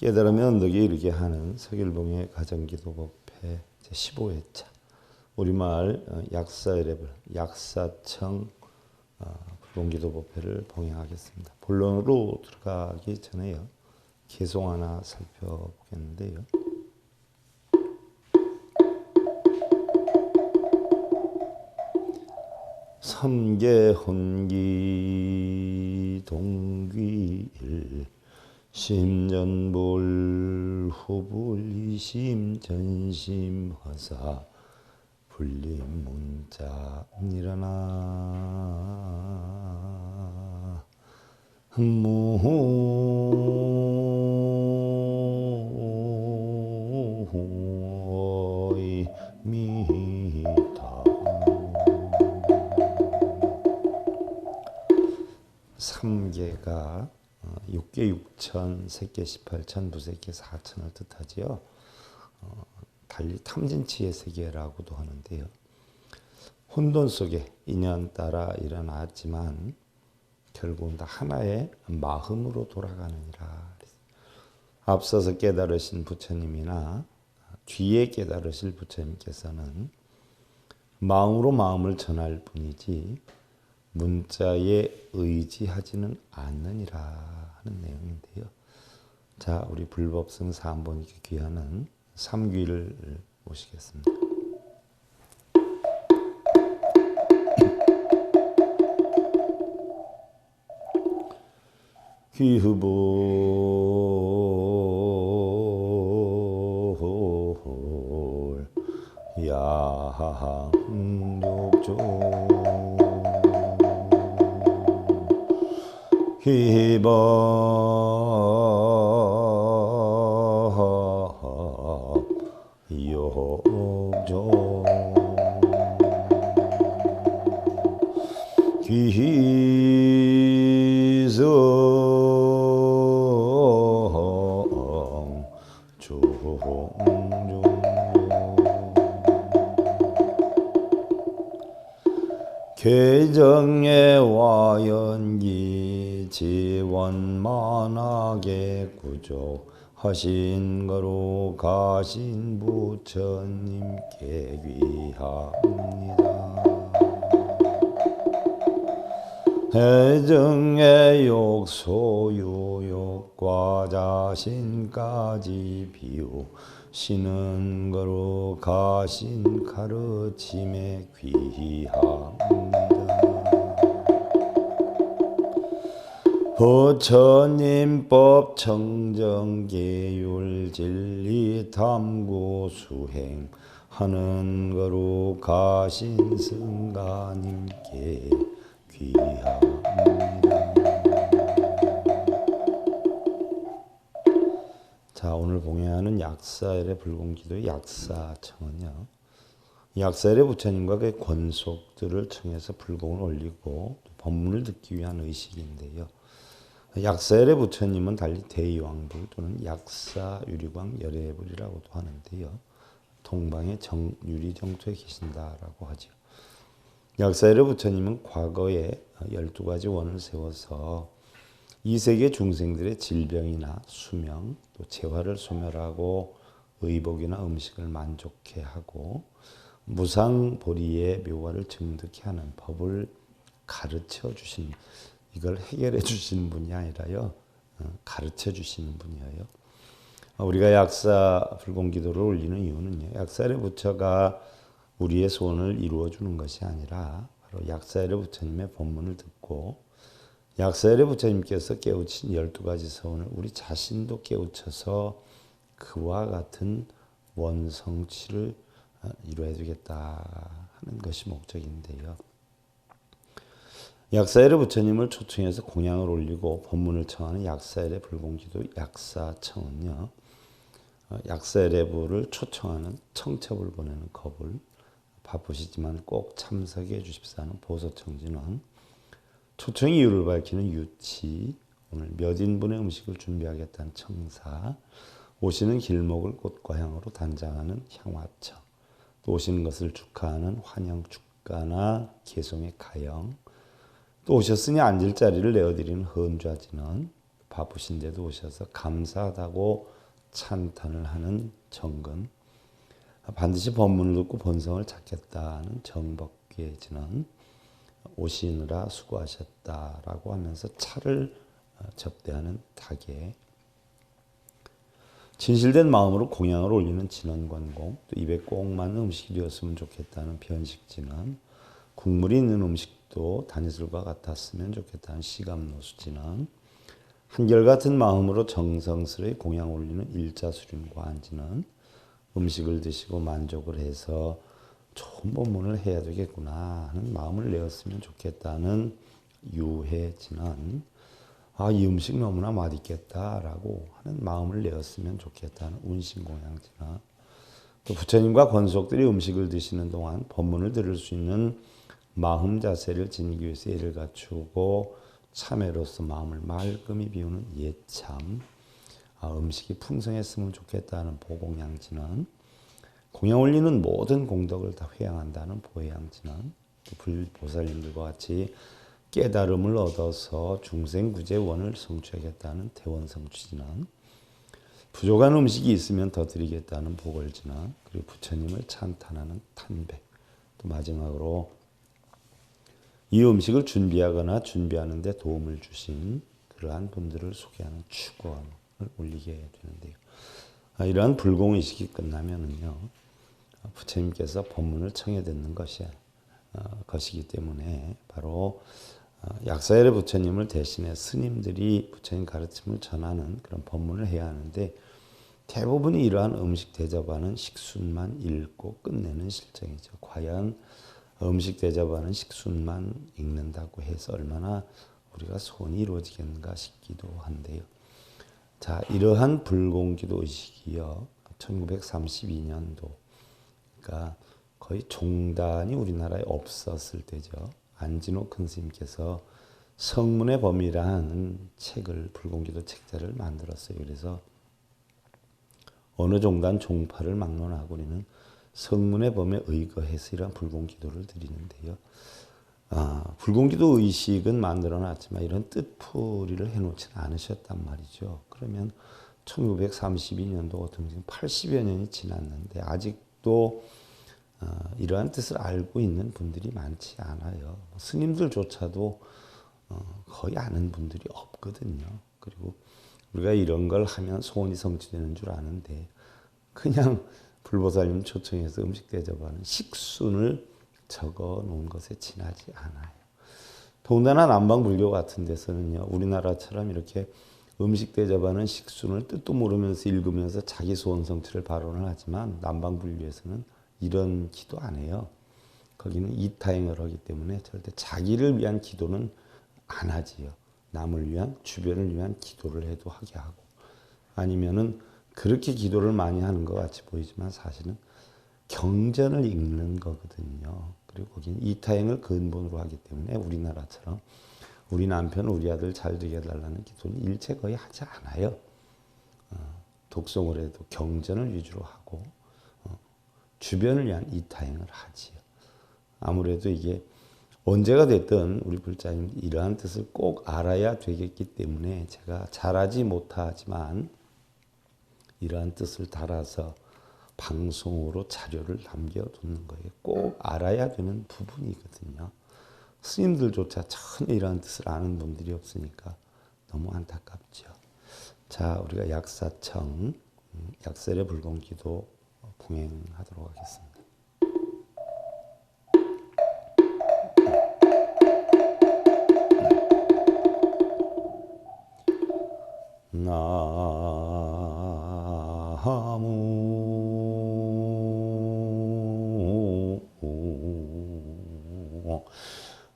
깨달음의 언덕에 이르게 하는 서길봉의 가정기도법회 제15회차 우리마을 약사예배를 약사청 불공기도법회를 봉행하겠습니다. 본론으로 들어가기 전에요. 개송 하나 살펴보겠는데요. 삼계혼기 동귀일 심전볼 후불이심 전심화사 불림문자 일어나 무호이 미타 삼계가 6개 6천, 세계 18천, 부세계 4천을 뜻하지요. 달리 탐진치의 세계라고도 하는데요. 혼돈 속에 인연 따라 일어났지만 결국은 다 하나의 마음으로 돌아가느니라. 앞서서 깨달으신 부처님이나 뒤에 깨달으실 부처님께서는 마음으로 마음을 전할 뿐이지 문자에 의지하지는 않느니라 하는 내용인데요. 자, 우리 불법성 사한번이게 귀하는 삼귀를 모시겠습니다. 귀흐볼 야항욕조 희법 욕조 기성 종종 개정의 와연기 지원만하게 구족하신 거로 가신 부처님께 귀합니다. 해정의 욕소유욕과 자신까지 비우시는 거로 가신 가르침에 귀합니다. 부처님법 청정계율 진리 탐구 수행하는 거로 가신 승가님께 귀합니다. 자, 오늘 봉행하는 약사일의 불공기도의 약사청은요, 약사일의 부처님과 그의 권속들을 청해서 불공을 올리고 법문을 듣기 위한 의식인데요. 약사열의 부처님은 달리 대의왕불 또는 약사 유리광 열애불이라고도 하는데요. 동방의 유리정토에 계신다라고 하죠. 약사열의 부처님은 과거에 12가지 원을 세워서 이 세계 중생들의 질병이나 수명, 또 재화를 소멸하고 의복이나 음식을 만족해 하고 무상보리의 묘화를 증득해 하는 법을 가르쳐 주신, 이걸 해결해 주시는 분이 아니라요, 가르쳐 주시는 분이에요. 우리가 약사 불공기도를 올리는 이유는요, 약사열의 부처가 우리의 소원을 이루어 주는 것이 아니라 바로 약사열의 부처님의 법문을 듣고 약사열의 부처님께서 깨우친 12가지 서원을 우리 자신도 깨우쳐서 그와 같은 원성취를 이루어야 되겠다 하는 것이 목적인데요. 약사열의 부처님을 초청해서 공양을 올리고 법문을 청하는 약사열의 불공기도 약사청은요, 약사열의 부를 초청하는 청첩을 보내는 겁을 바쁘시지만 꼭 참석해 주십사 하는 보소청진원, 초청 이유를 밝히는 유치, 오늘 몇 인분의 음식을 준비하겠다는 청사, 오시는 길목을 꽃과 향으로 단장하는 향화청, 또 오시는 것을 축하하는 환영 축가나 개송의 가영, 또 오셨으니 앉을 자리를 내어드리는 헌좌진원, 바쁘신데도 오셔서 감사하다고 찬탄을 하는 정근, 반드시 법문을 듣고 본성을 찾겠다는 정법계지는 오시느라 수고하셨다라고 하면서 차를 접대하는 타계, 진실된 마음으로 공양을 올리는 진언관공, 또 입에 꼭 맞는 음식이 되었으면 좋겠다는 변식진언, 국물이 있는 음식도 다니술과 같았으면 좋겠다는 시감노수진언, 한결같은 마음으로 정성스레 공양 올리는 일자수륜관진언, 음식을 드시고 만족을 해서 좋은 법문을 해야 되겠구나 하는 마음을 내었으면 좋겠다는 유해진언, 이 음식 너무나 맛있겠다라고 하는 마음을 내었으면 좋겠다는 운신공양진언, 또 부처님과 권속들이 음식을 드시는 동안 법문을 들을 수 있는 마음 자세를 지니기 위해서 예를 갖추고 참회로서 마음을 말끔히 비우는 예참, 음식이 풍성했으면 좋겠다는 보공양진언, 공양 올리는 모든 공덕을 다 회양한다는 보혜양진언, 불보살님들과 같이 깨달음을 얻어서 중생구제원을 성취하겠다는 대원성취진언, 부족한 음식이 있으면 더 드리겠다는 보궐진언, 그리고 부처님을 찬탄하는 탄백, 또 마지막으로 이 음식을 준비하거나 준비하는 데 도움을 주신 그러한 분들을 소개하는 축원을 올리게 되는데요. 이러한 불공의식이 끝나면은요, 부처님께서 법문을 청해 듣는 것이기 때문에 바로 약사열의 부처님을 대신해 스님들이 부처님 가르침을 전하는 그런 법문을 해야 하는데, 대부분이 이러한 음식 대접하는 식순만 읽고 끝내는 실정이죠. 과연 음식 대접하는 식순만 읽는다고 해서 얼마나 우리가 소원이 이루어지겠는가 싶기도 한데요. 자, 이러한 불공기도 의식이요, 1932년도, 그러니까 거의 종단이 우리나라에 없었을 때죠. 안진호 큰 스님께서 성문의 범이라는 책을, 불공기도 책자를 만들었어요. 그래서 어느 종단 종파를 막론하고 우리는 성문의 범에 의거해서 이러한 불공기도를 드리는데요. 불공기도 의식은 만들어놨지만 이런 뜻풀이를 해놓지는 않으셨단 말이죠. 그러면 1932년도 같은 지금 80여 년이 지났는데 아직도 이러한 뜻을 알고 있는 분들이 많지 않아요. 스님들조차도 거의 아는 분들이 없거든요. 그리고 우리가 이런 걸 하면 소원이 성취되는 줄 아는데 그냥 불보살님 초청해서 음식 대접하는 식순을 적어 놓은 것에 지나지 않아요. 더군다나 남방불교 같은 데서는요, 우리나라처럼 이렇게 음식 대접하는 식순을 뜻도 모르면서 읽으면서 자기 소원 성취를 발언을 하지만 남방불교에서는 이런 기도 안 해요. 거기는 이타행을 하기 때문에 절대 자기를 위한 기도는 안 하지요. 남을 위한, 주변을 위한 기도를 해도 하게 하고, 아니면은 그렇게 기도를 많이 하는 것 같이 보이지만 사실은 경전을 읽는 거거든요. 그리고 거기는 이타행을 근본으로 하기 때문에 우리나라처럼 우리 남편, 우리 아들 잘 되게 해달라는 기도는 일체 거의 하지 않아요. 독송을 해도 경전을 위주로 하고 주변을 위한 이타행을 하지요. 아무래도 이게 언제가 됐든 우리 불자님 이러한 뜻을 꼭 알아야 되겠기 때문에 제가 잘하지 못하지만 이러한 뜻을 달아서 방송으로 자료를 남겨두는 거예요. 꼭 알아야 되는 부분이거든요. 스님들조차 전혀 이러한 뜻을 아는 분들이 없으니까 너무 안타깝죠. 자, 우리가 약사청, 약설의 불공기도 봉행하도록 하겠습니다. 나무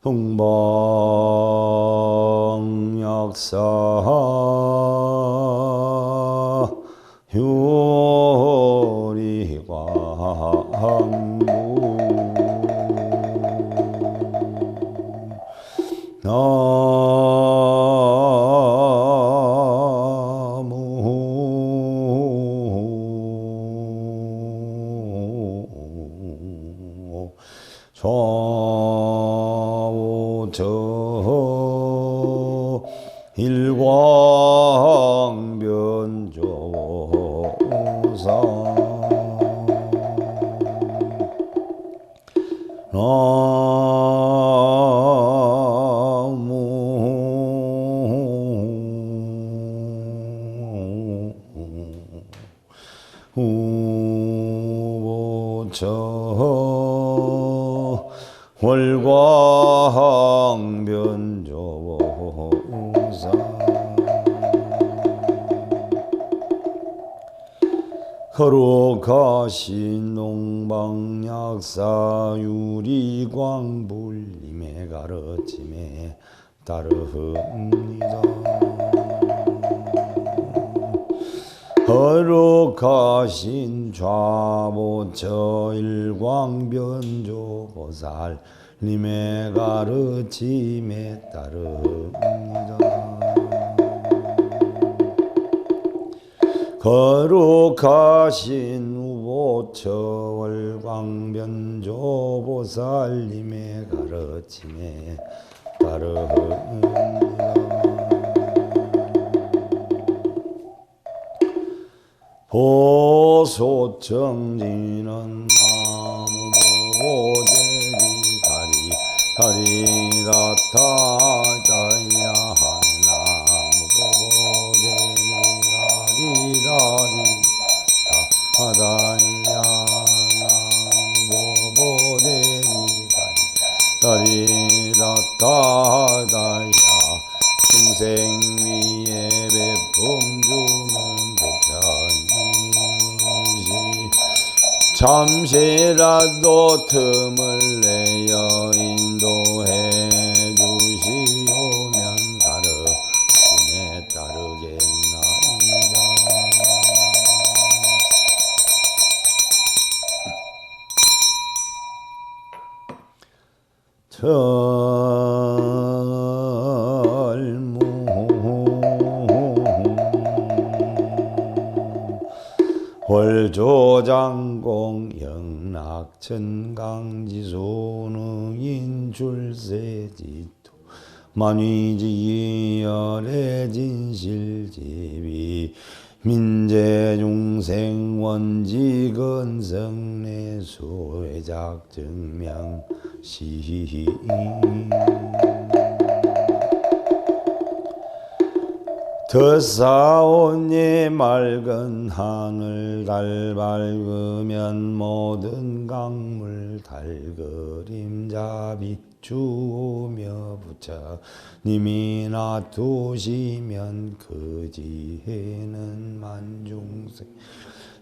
흥방약사 효리광무 좌우저 일광 우보처 월광변조보사 거룩하신 농방약사 유리광불님의 가르침에 따릅니다. 거룩하신 좌보처 일광변조보살님의 가르침에 따릅니다. 거룩하신 우보처 월광변조보살님의 가르침에 따릅니다. 보소청지는 나무보제리가리 다리라타다야 나무보제리가리다리다 다다야 나무보제리가리 다리라타다야 중생 위에 베품 주는 잠시라도 틈을 내어 인도해 주시오면 가르침에 따르겠나이다. 월조장공 영락천강지소능인 출세지토 만위지열의 진실지비 민재중생 원지건성내 소외작증명시 더사온예 맑은 하늘 달 밝으면 모든 강물 달그림자 비추며 부처님이 놔두시면 그 지혜는 만중생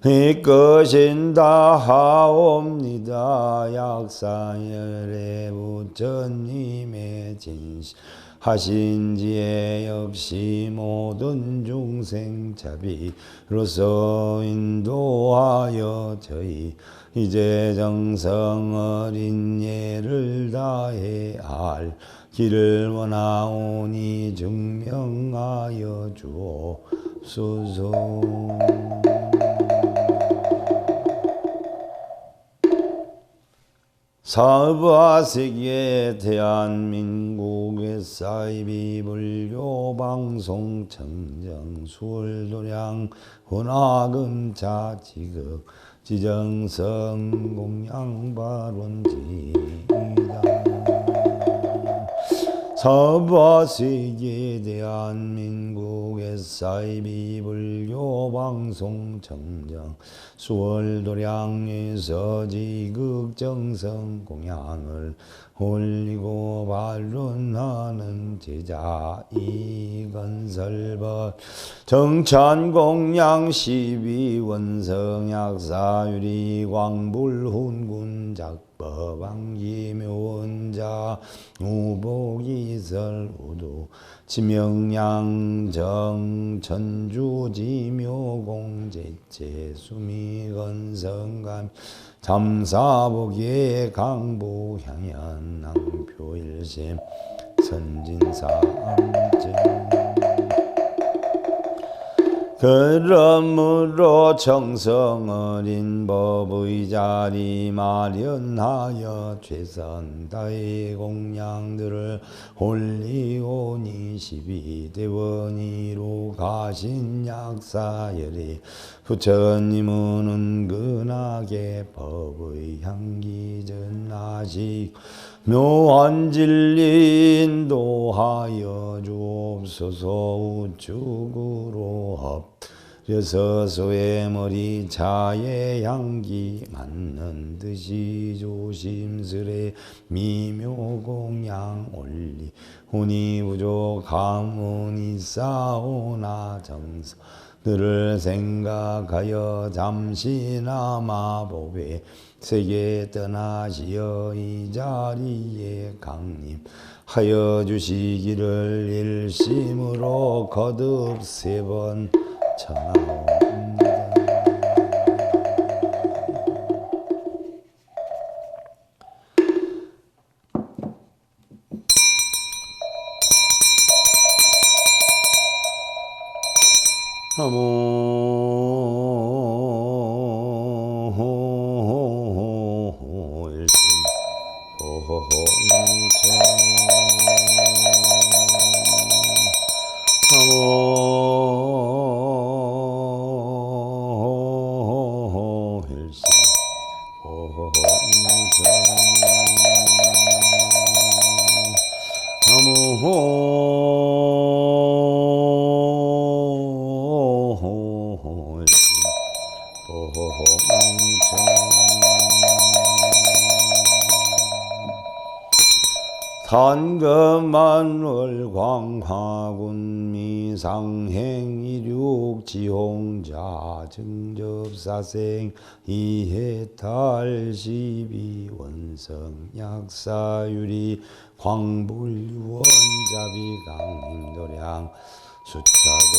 이것인다 하옵니다. 약사열의 부처님의 진실 하신지에 역시 모든 중생 자비로서 인도하여 저희 이제 정성 어린 예를 다해 알 길을 원하오니 증명하여 주옵소서. 사바세계 대한민국의 사이비불교 방송 청정 수월도량 혼화금자 지극 지정성 공양발원지이다. 사바세계 대한민국의 사이비불교 방송 청정 수월도량에서 지극정성 공양을 올리고 발론하는 제자 이건설법 정찬공양 12원성약사유리 광불훈군 작법왕기묘원자 우복이설 우도 지명양정 천주지묘공제체 수미건성감 잠사복의 강부향연 낭표일심 선진사암증 그러므로 정성 어린 법의 자리 마련하여 최선 다해 공양들을 올리오니 12대원이로 가신 약사열이 부처님은 은근하게 법의 향기 전하시고 묘한 진리 인도하여 주옵소서. 우측으로 엎드려서 소의 머리 자의 향기 맞는 듯이 조심스레 미묘공양 올리오니 부족함은 있사오나 정성 들을 생각하여 잠시나마 보배 세계 떠나시어 이 자리에 강림하여 주시기를 일심으로 거듭 3번 청하옵니다. 나무 일심 보홍천 나무 일심 보홍천 산금만월 광화군 미상행 이륙 지홍자 증접사생 이해탈 12원성 약사유리 광불유원 자비강림도량 수차도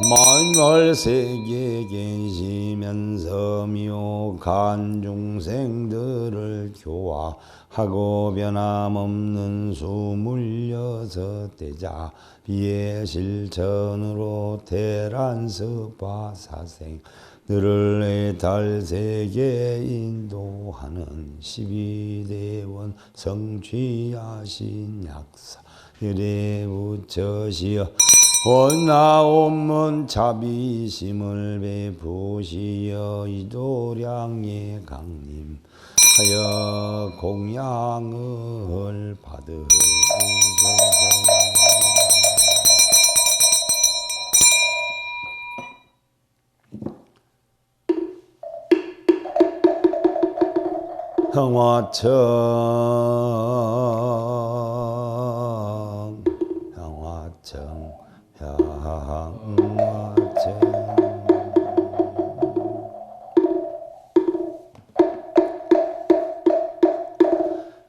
만월 세계에 계시면서 미혹한 중생들을 교화하고 변함없는 26대자 비의 실천으로 대란습화 사생들을 해탈 세계 인도하는 12대원 성취하신 약사 열애 부처시여 원나온문 자비심을 베푸시어 이도량의 강림하여 공양을 받으소서. 형화청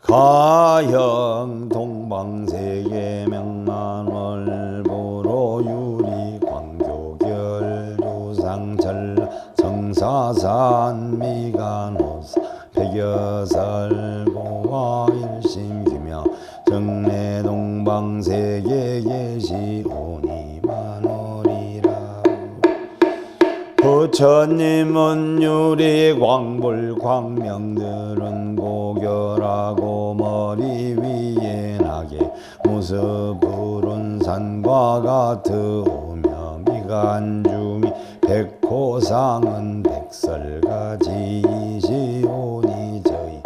가형 동방세계 명만월보로 유리 광교결조상철 성사산 미간호사 백여설고와 일심규명 정례 동방세계 계시오니 만월이라. 부처님은 유리 광불 광명들은 고결하고 머리 위에 나게 모습 푸른 산과 같으오며 미간중이 백호상은 백설가지이시오니 저희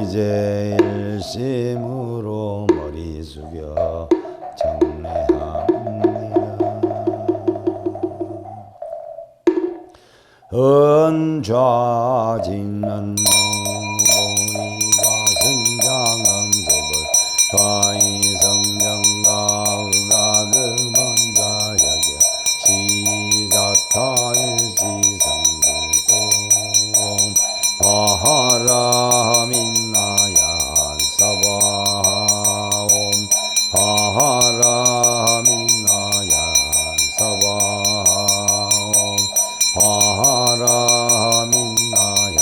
이제 일심으로 머리 숙여 정례합니다. 은좌진은 모니가 승장음제불 좌이성정가 의가금원좌야겨 시자타일지성불동 바하라민나야 사바옴 바하라민나야 사바옴 바하라민나야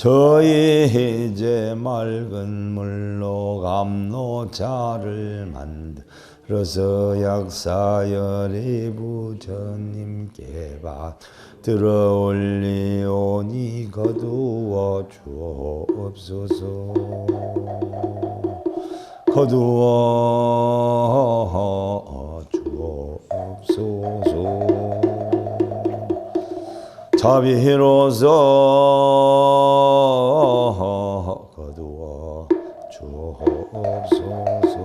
저희 이제 맑은 물로 감로차를 만들어서 약사열이 부처님께 받들어 올리오니 거두어 주옵소서. 거두어 주옵소서. 자비로서 거두어 주옵소서.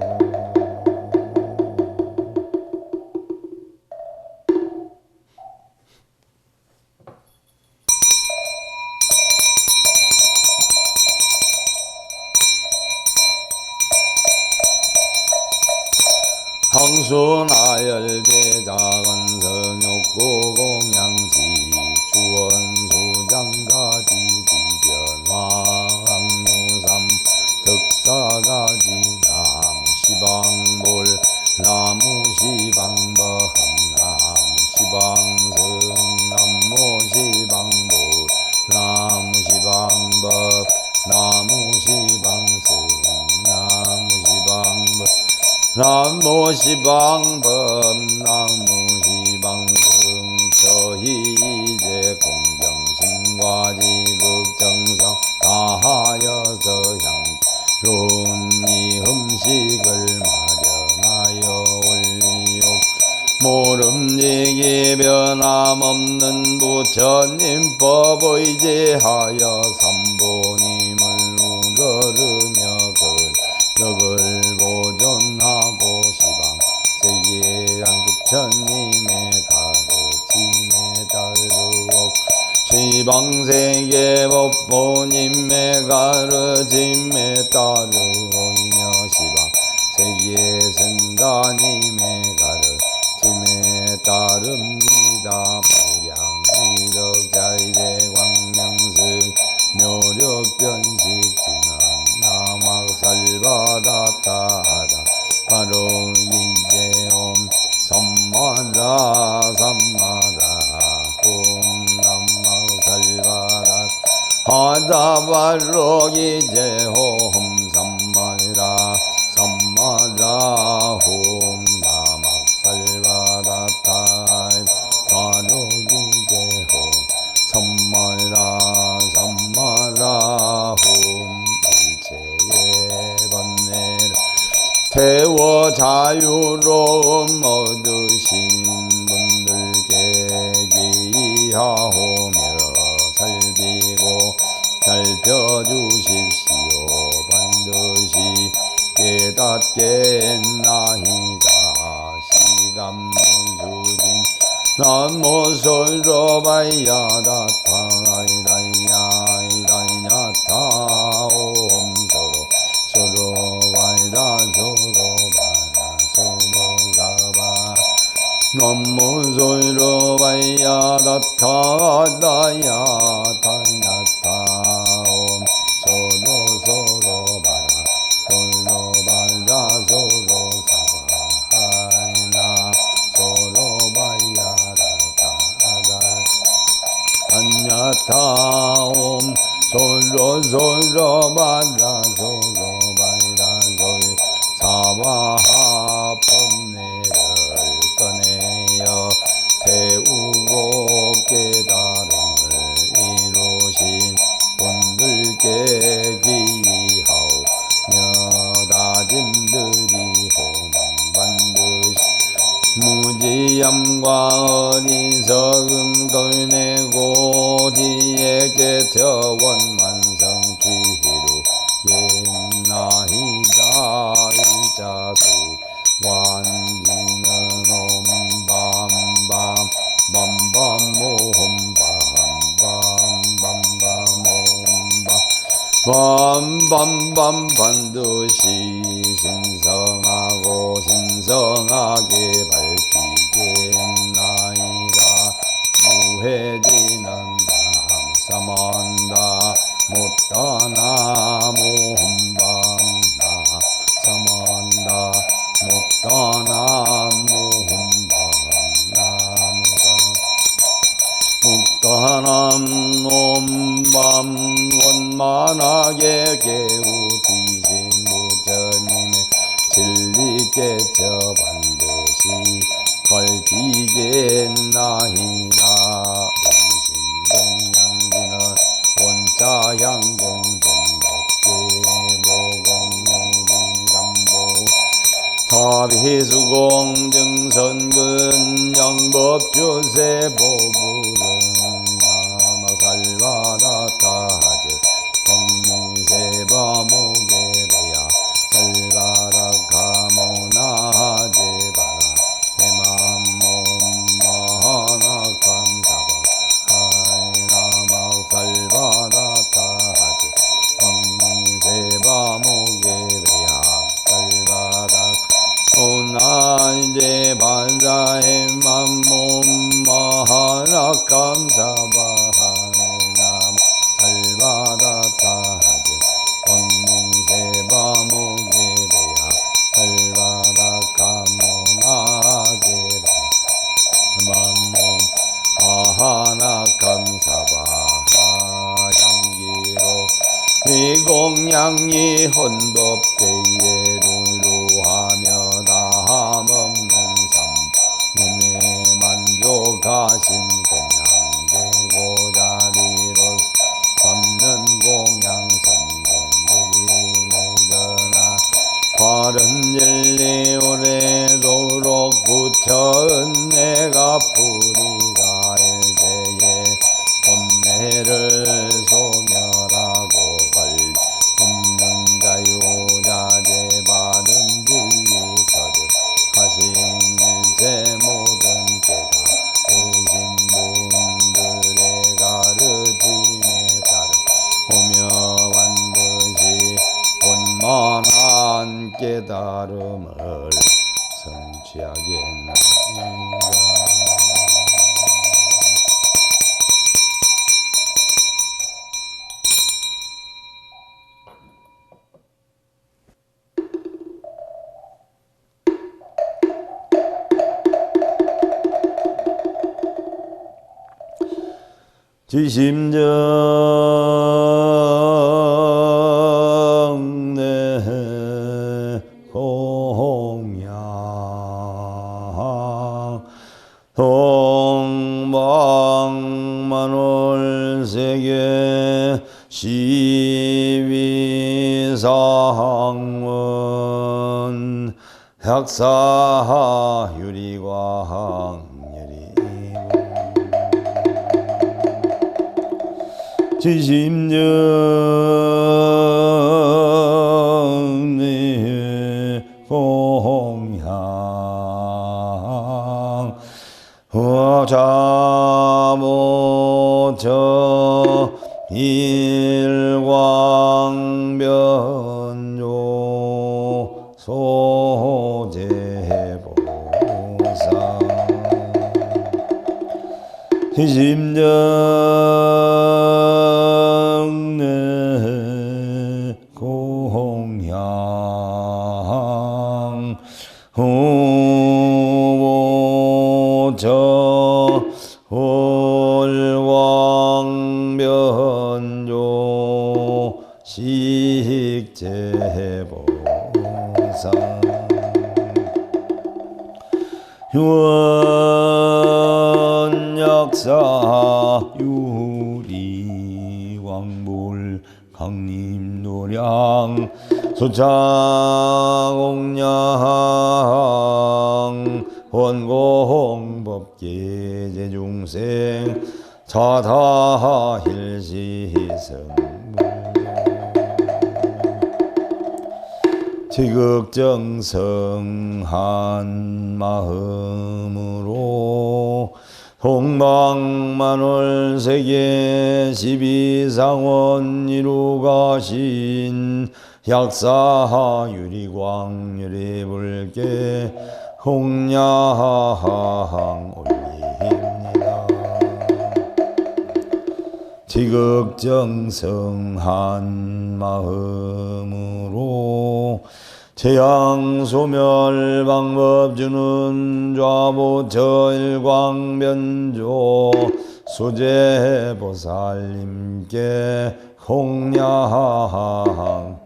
항수나열배 작은 성욕고 공양지 주원수장가지 지변화항유삼 덕사가지 나무시방볼 나무시방법 나무시방승 나무시방볼 나무시방법 나무시방승 나무시방법 나무시방법 나무시방승 저희 이제 공경신과지 극정성 다하여서 향론이 음식을 마련하여 올리오. 모름지기 변함없는 부처님 법의지하여 삼보님을 우러르며 근덕을 보존하고 시방 세계한 부처님의 가르침에 따르고 시방세계 법보님의 가르침에 따르오이며 시방세계 승가님의 가르침에 따릅니다. 무량위덕자이대 광명승 묘력변식진한 나막살바다타하다 바로 이제옴 삼마라 삼마라 옴 나막살바다 하다 바로 이제옴 삼마라 삼마라 옴 나막살바다타 바로 이제옴 삼마라 삼마라 홈 일체의 번뇌를 태워 자유로움 얻으신 분들께 귀하오며 살피고 살펴주십시오. 반드시 깨닫겠나이다. 시간문수진 나무솔로바야다타이다이야이다이냐타 옴소로소로바이라 소로바라 소로가바 나무솔로바야다타다야타냐타 옴소로소로바라 소로바라 소로사바하이나 안야타옴 솔로솔로바라 솔로바이라 솔 사바하 번뇌를 꺼내어 태우고 깨달음을 이루신 분들께 귀하오며 다짐드리오. 반드시 무지함과 어리석음 걸내고 지혜 개처원만성취로 옛나이다. 일자수 완지는 옴밤밤 밤밤 모험밤밤밤밤 밤밤밤 반드시 신성하고 신성하게 밝히겠나이다. 무해지는 남사만다 못다나 모험밤나 사만다 못다나 모험밤나 못다나 옴밤 원 아비수공 등선근 양법주세 보불은 나마살바다타제 법문세바무게레야 살바라카모나제바라 해만몸마하나감사바 하이나마살바다타제 법문세바무게레야 살바라 오나이제 반자의 맘몸마하나감사바하이남 살바다타하제 원몽세바무게레야 살바다카모나제바 맘몸 아하나감사바하 양기로 미공양이 헌법계에 루루하며 다함없는 삶 님의 만족하신 공양되고자리로 삼는 공양선공들이 바른 진리 오래도록 붙여은 내가 뿌리가 일제에 본내를 소멸하고 걸 없는 자유자재 바른 진리 거듭 하신 일제 모든 깨가 의신 분들의 가르침에 따르 오며 반드시 원만한 깨달음을 성취하겠나이다. 지심정 내 공양 동방만월세계 시위상원 학사유리광열이 지심정 내 공양 화자모처 일광변조 소재보사 지심정 후보처 홀광변조 식재보사 유언약사 유리광불 강림노량 수창옥량 원공법계제중생 자다힐시성 지극정성한 마음으로 동방만월세계 12상원 이루가신 약사유리광열이불께 홍양 올립니다. 지극정성한 마음으로 재앙소멸 방법 주는 좌보처 일광변조 수제보살님께 홍양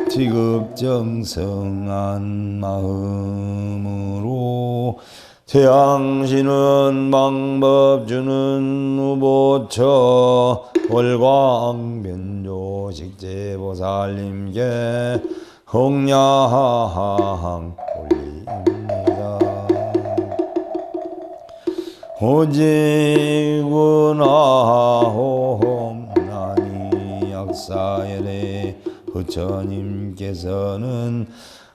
지극정성한 마음으로 태양시는 방법 주는 우보처 월광변조 식제보살님께 홍양 올립니다. 오직은하옵나니 약사열의 부처님께서는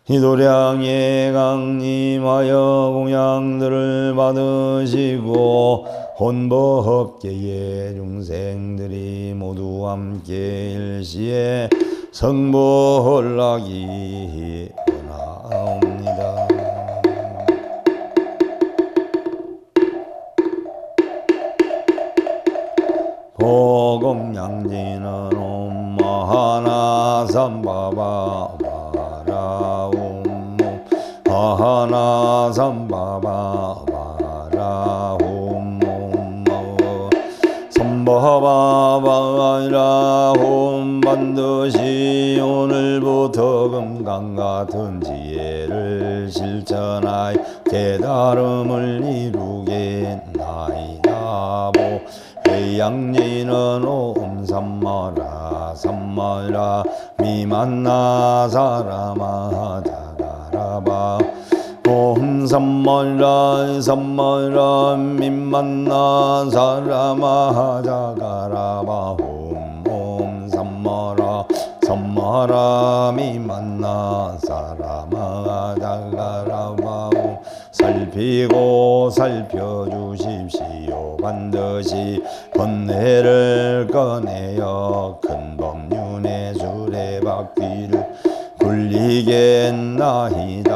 희도량에 강림하여 공양들을 받으시고 혼법계의 중생들이 모두 함께 일시에 성불하기 원하옵니다. 보공양지는 옴마하나삼바바 바라옴 하나삼바바 바라옴 삼바바바라옴 반드시 오늘부터 금강 같은 지혜를 실천하여 깨달음을 이루겠나이다. 해양지는 옴삼마라 삼마라 미만나 사라마 자가라바 옴삼마라 삼마라 미만나 사라마 자가라바 옴삼마라 삼마라 미만나 사라마 자가라바 살피고 살펴주십시오. 반드시 번뇌를 꺼내어 큰 법륜의 수레바퀴를 굴리겠나이다.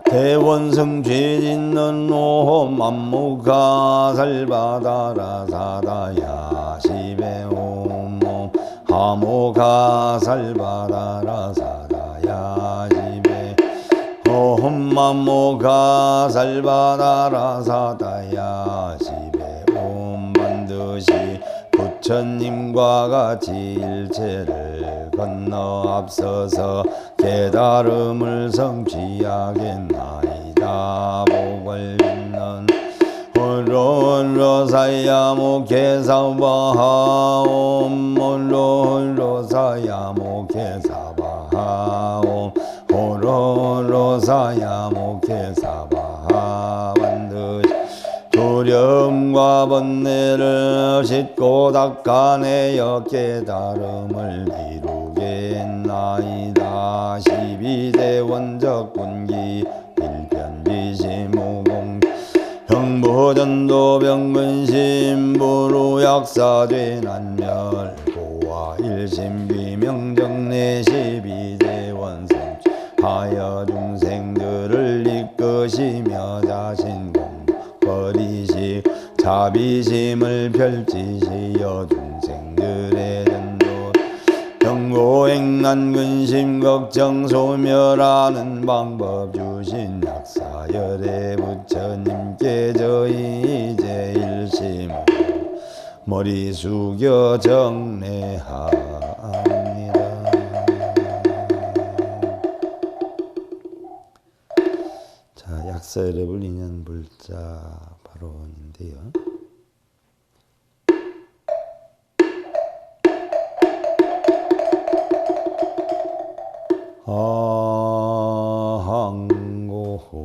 대원성 죄짓는 놈 안무가 살바다라 사다야 시베옴 하모가 살바다라 사다야 시베 옴마모가 살바다라 사다야 시베옴 반드시 부처님과 같이 일체를 건너 앞서서 깨달음을 성취하겠나이다. 복을 빚는 홀로사야모케사바하옴 홀로사야모케사바하옴 홀로사야모케사바하 반드시 두려움과 번뇌를 씻고 닦아내어 깨달음을 이루겠나이다. 12대 원적 군기 일편비심무공 형부전도 병근심부루 약사죄 난멸 고와 일심비명정내 12대 원성 하여 중생들을 이끄시며 자신공 버리시 자비심을 펼치시어 중생들의 전도 경고행난 근심 걱정 소멸하는 방법 주신 약사열의 부처님께 저희 이제 일심으로 머리 숙여 정례합니다. 자, 약사열의 불인연 불자 발언인데요. 아항고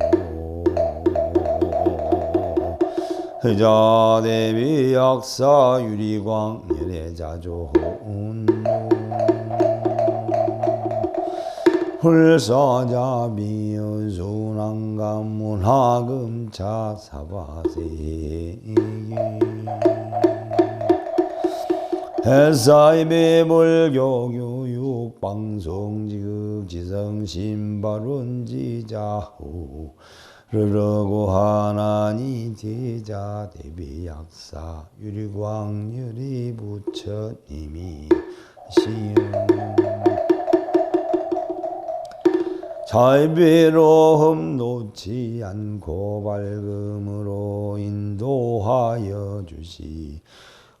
자 대비 약사 유리광 열애자조혼 홀사자비여 순한가문하금차 사바세 해사이배불교 교육 방송지극 지성신발원지자호 르르고 하나니 제자 대비약사 유리광유리 부처님이 시여 자비로움 놓지 않고 밝음으로 인도하여 주시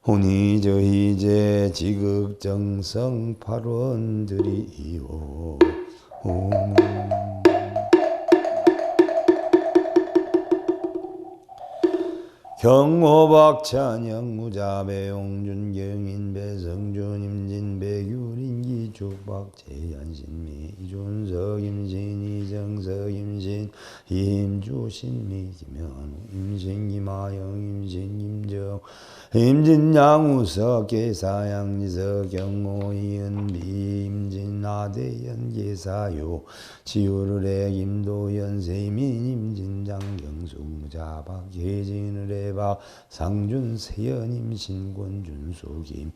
오니 저희 제 지극정성 발원들이요 경호박찬 영무자 배용준 경인 배성준 임진 배규린 기축박 재현신미 이준석 임신 이정석 임신 임주 신미 김현우 임신 김하영 임신 김정 임진 양우석 계사양 이석 경호 이은비 임진 아대연 계사요 지우르레 김도연 세민 임진 장경수 무자박 예진을 박 상준 세연 임신권 준수김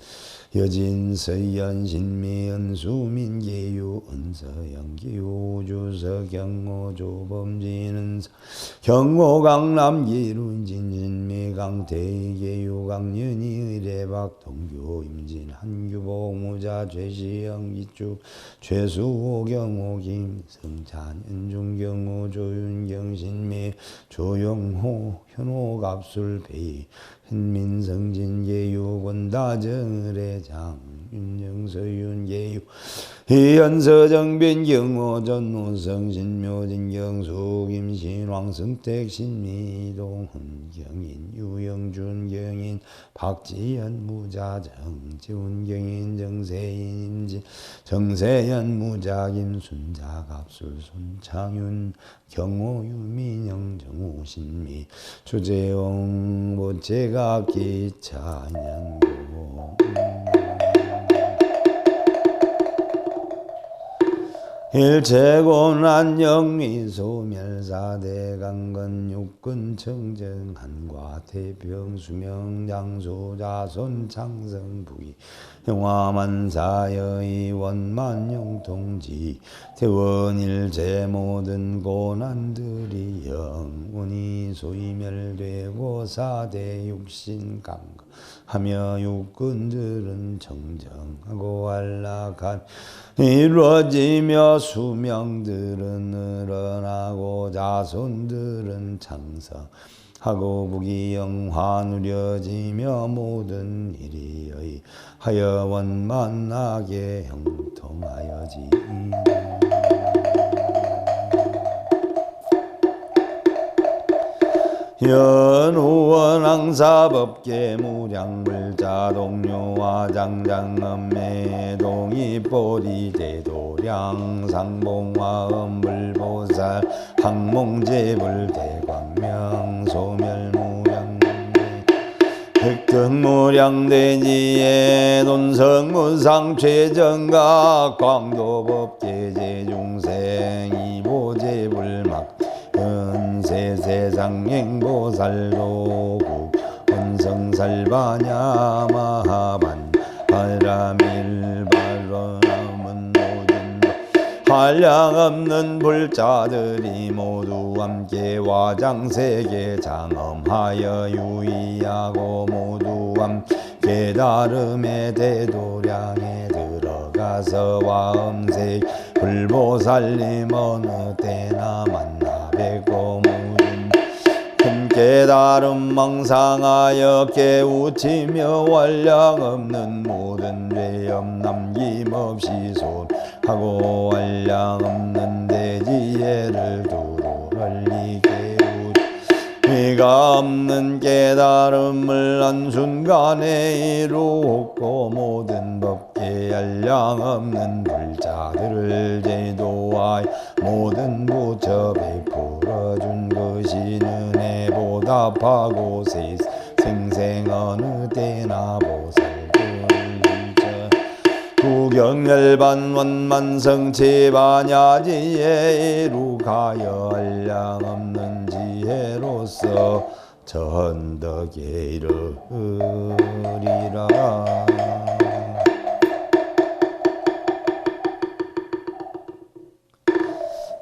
여진 서연 신미연 수민 계유 은서영 기우 주석 경호 조범진 경호 강남 기룬 진진미 강태희 계유 강연희 의례박 동교 임진 한규복 무자 최시영 기축 최수호 경호 김성찬 연중 경호 조윤경 신미 조영호 현호 갑술 배이 현민성진 계유 권다정의장 윤정서윤 계유 희연서정변 경호 전노성 신묘진 경수 김신왕 성택 신미 이동훈 경인 유영준 경인 박지연 무자 정지훈 경인 정세인 임진 정세연 무자 김순자 갑술 손창윤 경호 유민영 정우 신미 주재용 보채가 기찬양고 일체고난 영미소멸사대 강건 육군 청정한과 태평 수명 장수 자손 창성 부위 영화만사여의 원만 영통지 태원일체 모든 고난들이 영원히 소이멸되고 사대 육신 감가 하며 육군들은 정정하고 안락한 이루어지며 수명들은 늘어나고 자손들은 창성하고 부귀영화 누려지며 모든 일이 하여 원만하게 형통하여지 연후원항사법계 무량물자 동료와 장장엄매 동이보리 대도량 상봉화 엄불보살 항몽제불 대광명 소멸무량 흑등무량대지에 논성무상 최정각 광도법계 제중생 이보제불막 세세상행보살도국 원성살바냐 마하반 바라밀바로남은 모든 한량없는 불자들이 모두 함께 와장세계 장엄하여 유의하고 모두 함께 다름의 대도량에 들어가서 와엄색 불보살님 어느 때나 만나 뵙고 모든 큰 깨달음 망상하여 깨우치며 원량 없는 모든 죄업 남김없이 손하고 원량 없는 대지혜를 두루 널리 미가 없는 깨달음을 한순간에 이루었고 모든 법계 한량 없는 불자들을 제도하여 모든 부처 베풀어준 것이 은혜 보답하고 생생 어느 때나 보살불자 구경열반 원만성치 반야지에 이룩하여 한량 없는 지혜로서 전덕에 이르리라.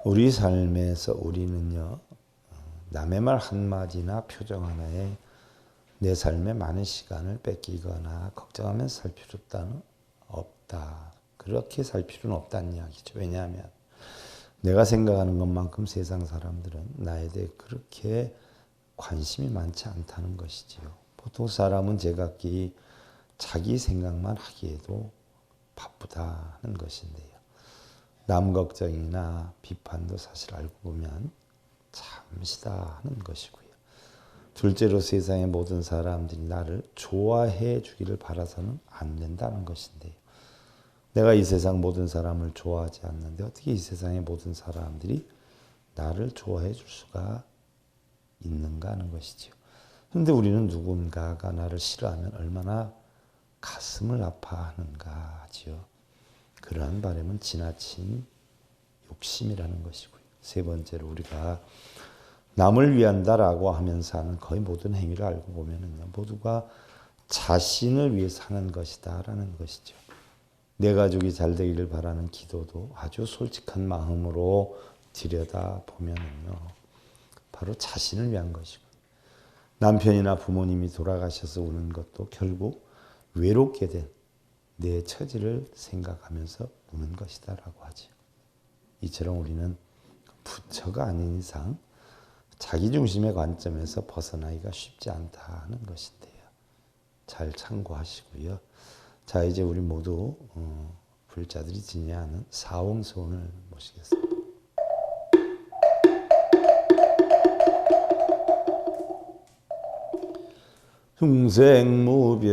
우리 삶에서 우리는요, 남의 말 한마디나 표정 하나에 내 삶에 많은 시간을 뺏기거나 걱정하면서 살 필요 없다. 그렇게 살 필요는 없다는 이야기죠. 왜냐하면 내가 생각하는 것만큼 세상 사람들은 나에 대해 그렇게 관심이 많지 않다는 것이지요. 보통 사람은 제각기 자기 생각만 하기에도 바쁘다는 것인데요. 남 걱정이나 비판도 사실 알고 보면 잠시다 하는 것이고요. 둘째로 세상의 모든 사람들이 나를 좋아해 주기를 바라서는 안 된다는 것인데요. 내가 이 세상 모든 사람을 좋아하지 않는데 어떻게 이 세상의 모든 사람들이 나를 좋아해 줄 수가 있는가 하는 것이죠. 그런데 우리는 누군가가 나를 싫어하면 얼마나 가슴을 아파하는가 하지요. 그러한 바람은 지나친 욕심이라는 것이고요. 세 번째로 우리가 남을 위한다라고 하면서 하는 거의 모든 행위를 알고 보면은요, 모두가 자신을 위해 사는 것이다라는 것이죠. 내 가족이 잘 되기를 바라는 기도도 아주 솔직한 마음으로 들여다 보면은요, 바로 자신을 위한 것이고, 남편이나 부모님이 돌아가셔서 우는 것도 결국 외롭게 된 내 처지를 생각하면서 우는 것이다라고 하죠. 이처럼 우리는 부처가 아닌 이상 자기중심의 관점에서 벗어나기가 쉽지 않다는 것인데요. 잘 참고하시고요. 자, 이제 우리 모두 불자들이 지내하는 사홍소원을 모시겠습니다. 중생무변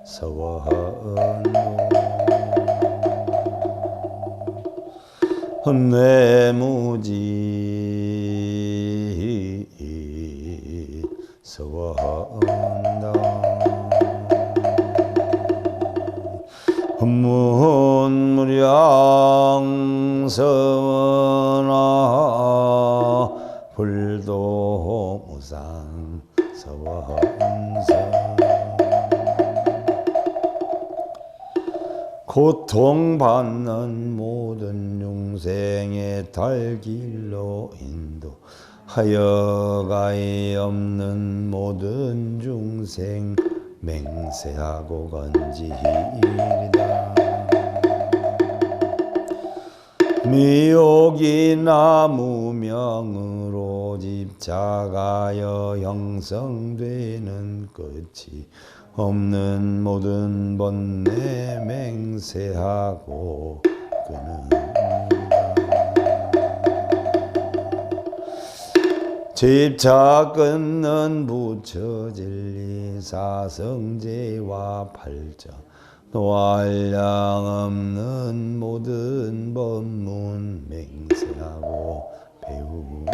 서원무 험내무지 서원당 흠문무량 불도무상 서원성 고통받는 모든 중생의 달길로 인도하여가이 없는 모든 중생 맹세하고 건지이리다. 미혹이나 무명으로 집착하여 형성되는 끝이 없는 모든 번뇌 맹세하고 끊는다. 집착 끊는 부처 진리 사성제와 팔자 노한량 없는 모든 법문 맹세하고 배우다.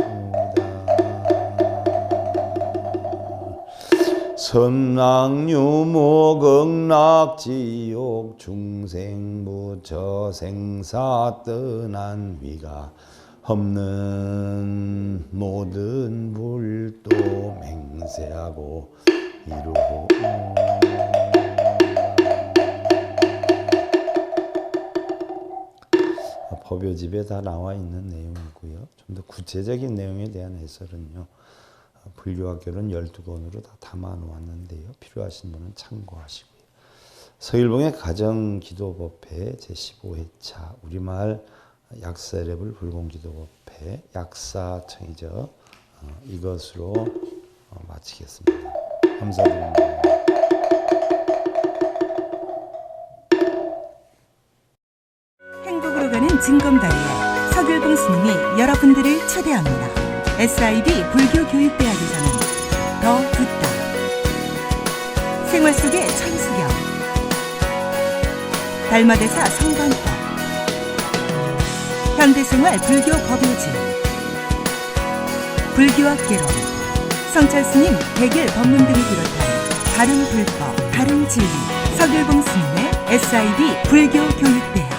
선악유무 극락지옥 중생부처 생사 떠난 위가 없는 모든 불도 맹세하고 이루고 법요집에 다 나와 있는 내용이고요. 좀 더 구체적인 내용에 대한 해설은요, 불교학교는 12권으로 다 담아 놓았는데요. 필요하신 분은 참고하시고요. 서일봉의 가정기도법회 제15회차 우리마을 약사레벨 불공기도법회 약사청이죠. 이것으로 마치겠습니다. 감사드립니다. 행복으로 가는 징검다리에 서길봉 스님이 여러분들을 초대합니다. SIB 불교교육대학에서는 더 듣다, 생활 속의 천수경, 달마대사 성관법, 현대생활 불교 법요지, 불교학 개론, 성찰스님 백일 법문 등을 비롯한 다른 불법, 다른 진리, 서길봉 스님의 SIB 불교교육대학.